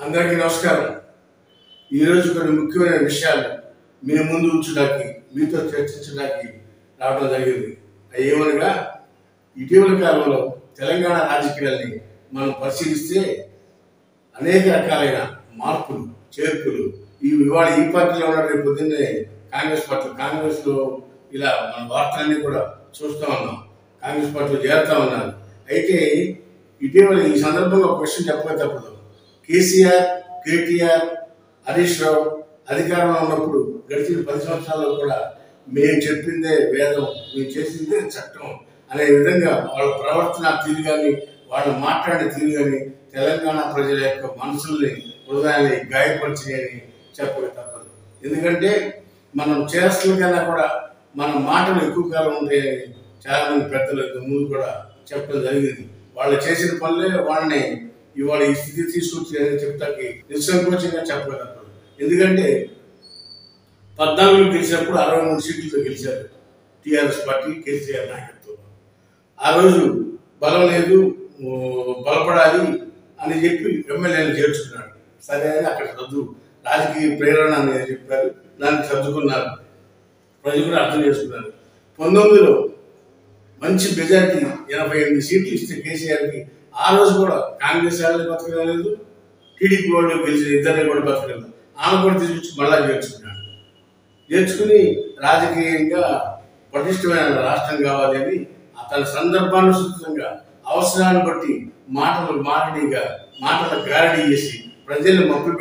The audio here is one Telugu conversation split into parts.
అందరికీ నమస్కారం. ఈరోజు కొన్ని ముఖ్యమైన విషయాలు మీ ముందు ఉంచడానికి, మీతో చర్చించడానికి రావడం జరిగింది. అవి ఏమనగా, ఇటీవల కాలంలో తెలంగాణ రాజకీయాల్ని మనం పరిశీలిస్తే అనేక రకాలైన మార్పులు, చేర్పులు ఇవాళ ఈ పార్టీలో ఉన్న రేపు పొద్దున్నే కాంగ్రెస్లో ఇలా మన వార్తలన్నీ కూడా చూస్తూ ఉన్నాం. కాంగ్రెస్ పార్టీలో చేరుతా ఉన్నారు. అయితే ఇటీవల ఈ సందర్భంగా ఒక విషయం చెప్పక తప్పదు. కేసీఆర్, కేటీఆర్, హరీష్ రావు అధికారంలో ఉన్నప్పుడు గడిచిన 10 సంవత్సరాల్లో కూడా మేము చెప్పిందే వేదం, మేము చేసిందే చట్టం అనే విధంగా వాళ్ళ ప్రవర్తన తీరు కానీ, వాళ్ళు మాట్లాడే తీరు కానీ తెలంగాణ ప్రజల యొక్క మనసుల్ని, హృదయాన్ని గాయపరిచినాయని చెప్పక తప్పదు. ఎందుకంటే మనం చేస్తున్న కన్నా కూడా మన మాటలు ఎక్కువ కాలం ఉంటాయని చాలామంది పెద్దలు ముందు కూడా చెప్పడం జరిగింది. వాళ్ళు చేసిన పనులే వాళ్ళని ఇవాళ ఈ స్థితి తీసుకొచ్చి చెప్తాకి నిస్సంకోచంగా చెప్పక తప్పదు. ఎందుకంటే 14 గెలిచినప్పుడు 63 సీట్లతో గెలిచారు టీఆర్ఎస్ పార్టీ, కేసీఆర్ నాయకత్వంలో. ఆ రోజు బలం లేదు, బలపడాలి అని చెప్పి ఎమ్మెల్యేలు చేర్చుకున్నాడు. సరే అని అక్కడ రాజకీయ ప్రేరణ అనేది చెప్పారు, దాన్ని సర్దుకున్నారు, ప్రజలు కూడా అర్థం చేసుకున్నారు. 19లో మంచి మెజార్టీ 88 సీట్లు ఇస్తే కేసీఆర్కి ఆ రోజు కూడా కాంగ్రెస్ వాళ్ళని బతకలేదు, టీడీపీ వాళ్ళు గెలిచిన ఇద్దరిని కూడా బతకలేదు. ఆమె కూడా తీసుకొచ్చి మళ్ళా చేర్చుకుని రాజకీయంగా పటిష్టమైన రాష్ట్రం కావాలి అని తన సందర్భానుసృతంగా అవసరాన్ని బట్టి మాటల గారడీ చేసి ప్రజల్ని మభ్య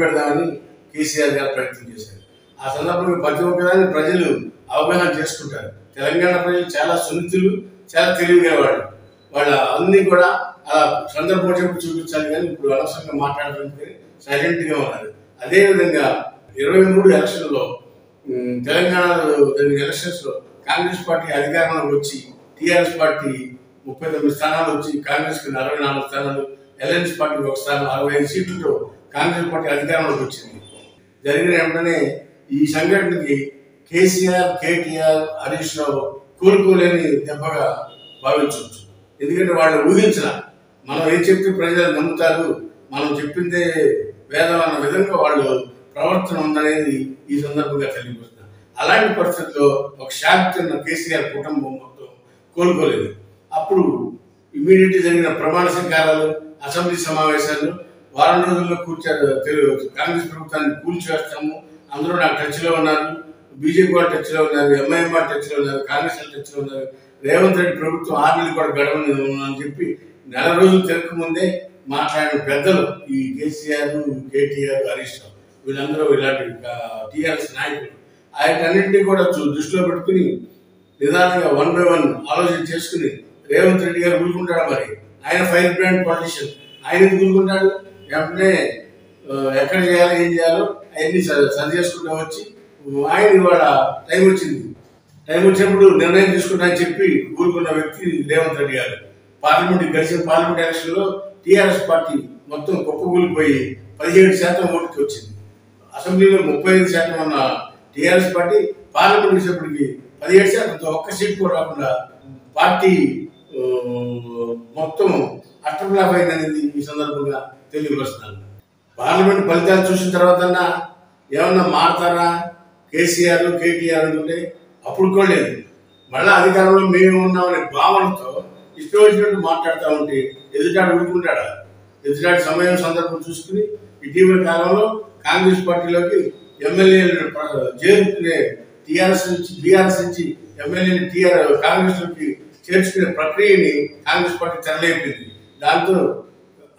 పెడదామని కేసీఆర్ గారు ప్రయత్నం చేశారు. ఆ సందర్భంగా ప్రతి ఒక్కదాన్ని ప్రజలు అవగాహన చేసుకుంటారు. తెలంగాణ ప్రజలు చాలా సున్నితులు, చాలా తెలివిగా వాళ్ళ అన్ని కూడా అలా సందర్భం చూపించాలి. కానీ ఇప్పుడు అనవసరంగా మాట్లాడడానికి సైలెంట్గా ఉన్నారు. అదేవిధంగా 23 ఎలక్షన్లో తెలంగాణలో జరిగిన ఎలక్షన్స్లో కాంగ్రెస్ పార్టీ అధికారంలోకి వచ్చి టీఆర్ఎస్ పార్టీ 39 స్థానాలు వచ్చి కాంగ్రెస్కి 44 స్థానాలు, ఎల్ఎన్స్ పార్టీకి 1 స్థానం, 65 సీట్లతో కాంగ్రెస్ పార్టీ అధికారంలోకి వచ్చింది. జరిగిన వెంటనే ఈ సంఘటనకి కేసీఆర్, కేటీఆర్, హరీష్ రావు కోలుకోలేని దెబ్బగా భావించవచ్చు. ఎందుకంటే వాళ్ళు ఊహించిన, మనం ఏం చెప్తే ప్రజలు నమ్ముతారు, మనం చెప్పిందే వేదం అన్న విధంగా వాళ్ళు ప్రవర్తన ఉందనేది ఈ సందర్భంగా తెలియపరుస్తున్నారు. అలాంటి పరిస్థితుల్లో ఒక షాక్ తిన్న కేసీఆర్ కుటుంబం మొత్తం కోలుకోలేదు. అప్పుడు ఇమీడియట్గా జరిగిన ప్రమాణ స్వీకారాలు, అసెంబ్లీ సమావేశాలు, వారం రోజుల్లో కాంగ్రెస్ ప్రభుత్వాన్ని కూల్చివేస్తాము, అందరూ నాకు టచ్లో ఉన్నారు, బీజేపీ వాళ్ళు టచ్లో ఉన్నారు, ఎంఐఎం వాళ్ళు టచ్లో ఉన్నారు, కాంగ్రెస్ వాళ్ళు టచ్లో ఉన్నారు, రేవంత్ రెడ్డి ప్రభుత్వం 6 నెలలు కూడా గడవని అని చెప్పి నెల రోజులు తిరగక ముందే మాట్లాడిన పెద్దలు ఈ కేసీఆర్, కేటీఆర్, హరీష్ రావు వీళ్ళందరూ ఇలాంటి టీఆర్ఎస్ నాయకులు. వాటన్నింటినీ కూడా దృష్టిలో పెట్టుకుని నిదానంగా 1 by 1 ఆలోచన చేసుకుని రేవంత్ రెడ్డి గారు ఊరుకుంటాడు. మరి ఆయన ఫైర్ బ్రాండ్ పొలిటీషియన్, ఆయన ఊరుకుంటాడు. వెంటనే ఎక్కడ చేయాలో, ఏం చేయాలో అవన్నీ సరి చేసుకుంటూ వచ్చి ఆయన ఇవాళ టైం వచ్చినప్పుడు నిర్ణయం తీసుకుంటా అని చెప్పి ఊరుకున్న వ్యక్తి రేవంత్ రెడ్డి గారు. గడిచిన పార్లమెంట్ ఎలక్షన్లో టీఆర్ఎస్ పార్టీ మొత్తం కుప్పకూలిపోయి 17% ఓటుకి వచ్చింది. అసెంబ్లీలో 35% ఉన్న టీఆర్ఎస్ పార్టీ పార్లమెంట్ వచ్చేప్పటికి 17%తో ఒక్క సీట్ కూడా రాకుండా పార్టీ మొత్తం అష్టప్లాప్ అయిందనేది ఈ సందర్భంగా తెలియపరుస్తున్నాను. పార్లమెంట్ ఫలితాలు చూసిన తర్వాత ఏమన్నా మారతారా కేసీఆర్, కేటీఆర్ అనుకుంటే అప్పుడు కూడా లేదు. మళ్ళీ అధికారంలో మేము ఉన్నామనే భావనతో ఇష్టం వచ్చినట్టు మాట్లాడుతూ ఉంటే ఎదుటాడు ఊరుకుంటాడా? ఎదుటాడి సమయం సందర్భం చూసుకుని ఇటీవల కాలంలో కాంగ్రెస్ పార్టీలోకి ఎమ్మెల్యేలను చేరుకునే బీఆర్ఎస్ నుంచి ఎమ్మెల్యేని కాంగ్రెస్లోకి చేర్చుకునే ప్రక్రియని కాంగ్రెస్ పార్టీ తెరలేపింది. దాంతో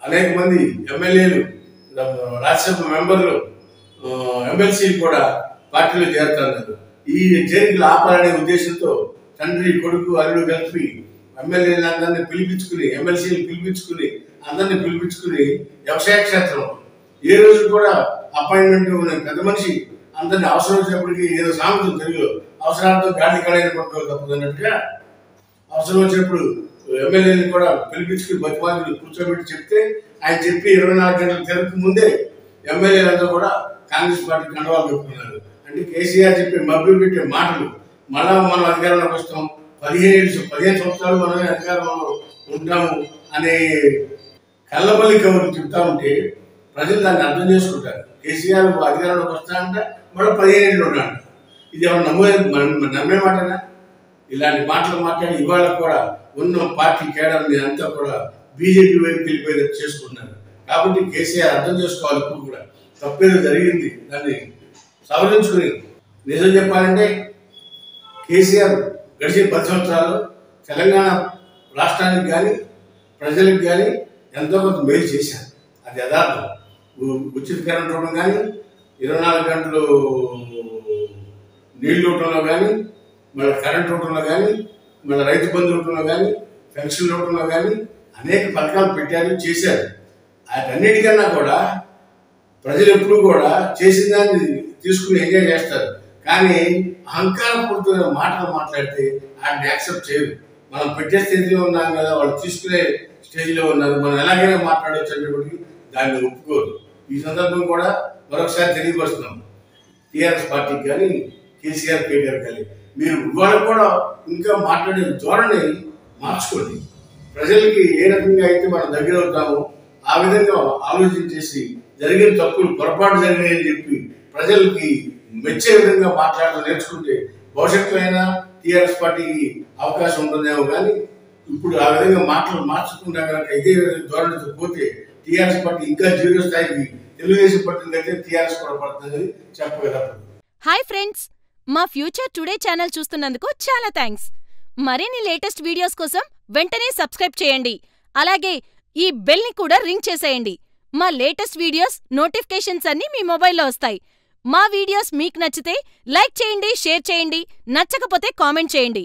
అనేక మంది ఎమ్మెల్యేలు, రాజ్యసభ మెంబర్లు, ఎమ్మెల్సీలు కూడా పార్టీలో చేరుతున్నారు. ఈ చేరికలు ఆపాలనే ఉద్దేశంతో తండ్రి, కొడుకు, అల్లుడు కలిపి ఎమ్మెల్యేలందరినీ పిలిపించుకుని, ఎమ్మెల్సీలు అందరినీ పిలిపించుకుని వ్యవసాయ క్షేత్రంలో ఏ రోజు కూడా అపాయింట్మెంట్ ఉన్న పెద్ద మనిషి అందరినీ అవసరం వచ్చినప్పటికీ ఏదో సామెతం తెలుగులో అవసరాలతో గాడి కళైన పట్టుకోవాలి తప్పదన్నట్టుగా అవసరం వచ్చినప్పుడు ఎమ్మెల్యేని కూడా పిలిపించుకుని బతిమాలి కూర్చోబెట్టి చెప్తే ఆయన చెప్పి 24 గంటలు తిరగక ముందే ఎమ్మెల్యేలంతా కూడా కాంగ్రెస్ పార్టీ కండవాలు కప్పుకున్నారు. అంటే కేసీఆర్ చెప్పే మభ్య పెట్టే మాటలు మళ్ళా మనం అధికారంలోకి వస్తాం, 15 సంవత్సరాలు మనమే అధికారంలో ఉంటాము అనే కళ్ళబల్లి కబుర్లు చెప్తా ఉంటే ప్రజలు దాన్ని అర్థం చేసుకుంటారు. కేసీఆర్ అధికారంలోకి వస్తానంట, మరో 15 ఏళ్ళు ఉన్నాడు. ఇది ఎవరు నమ్మే మాటనా? ఇలాంటి మాటలు మాట్లాడి ఇవాళ కూడా ఉన్న పార్టీ కేడర్ని అంతా కూడా బీజేపీ వైపు వెళ్ళిపోయేటట్టు చేసుకుంటున్నారు. కాబట్టి కేసీఆర్ అర్థం చేసుకోవాలి. ఇప్పుడు కూడా తప్పేదో జరిగింది, దాన్ని సవరించుకుని నిజం చెప్పాలంటే కేసీఆర్ గడిచిన 10 సంవత్సరాలు తెలంగాణ రాష్ట్రానికి కానీ ప్రజలకు కానీ ఎంతో కొంత మేలు చేశారు. అది యథార్థం. ఉచిత కరెంట్ ఇవ్వడం కానీ, 24 గంటలు నీళ్లు ఇవ్వడంలో కానీ, మళ్ళీ కరెంట్ ఇవ్వడంలో కానీ, మళ్ళీ రైతు బంధు ఇవ్వడంలో కానీ, పెన్షన్ ఇవ్వడంలో కానీ అనేక పథకాలు పెట్టారు, చేశారు. వాటన్నిటికన్నా కూడా ప్రజలు ఎప్పుడు కూడా చేసిన దాన్ని తీసుకుని ఎంజాయ్ చేస్తారు. కానీ అహంకారపూరితమైన మాటలు మాట్లాడితే వాటిని యాక్సెప్ట్ చేయరు. మనం పెట్టే స్టేజ్లో ఉన్నాం కదా, వాళ్ళు తీసుకునే స్టేజ్లో ఉన్నారు, మనం ఎలాగైనా మాట్లాడవచ్చు అనేప్పటికీ దాన్ని ఒప్పుకోరు. ఈ సందర్భం కూడా మరొకసారి తెలియపరుస్తున్నాం టీఆర్ఎస్ పార్టీకి కానీ, కేసీఆర్ కేటీఆర్ కానీ, మీరు ఇవాళ కూడా ఇంకా మాట్లాడే ధోరణి మార్చుకోండి. ప్రజలకి ఏ రకంగా అయితే మనం దగ్గర అవుతామో ఆ విధంగా ఆలోచించేసి జరిగిన తప్పులు పొరపాటు జరిగాయని చెప్పి ప్రజలకి మెచ్చే విధంగా మాట్లాడడం నేర్చుకుంటే భవిష్యత్తులో అయినా టీఆర్ఎస్ పార్టీకి అవకాశం ఉంటుందేమో. కానీ ఇప్పుడు ఆ విధంగా మాటలు మార్చకుండా కనుక ఇదే ధోరణితో పోతే టీఆర్ఎస్ పార్టీ ఇంకా 0 స్థాయికి తెలుగుదేశం పట్టింది అయితే టీఆర్ఎస్ కూడా పడుతుందని చెప్పగలరు. హాయ్ ఫ్రెండ్స్, మా ఫ్యూచర్ టుడే ఛానల్ చూస్తున్నందుకు చాలా థ్యాంక్స్. మరిన్ని లేటెస్ట్ వీడియోస్ కోసం వెంటనే సబ్స్క్రైబ్ చేయండి. అలాగే ఈ బెల్ ని కూడా రింగ్ చేసేయండి. మా లేటెస్ట్ వీడియోస్ నోటిఫికేషన్స్ అన్నీ మీ మొబైల్లో వస్తాయి. మా వీడియోస్ మీకు నచ్చితే లైక్ చేయండి, షేర్ చేయండి, నచ్చకపోతే కామెంట్ చేయండి.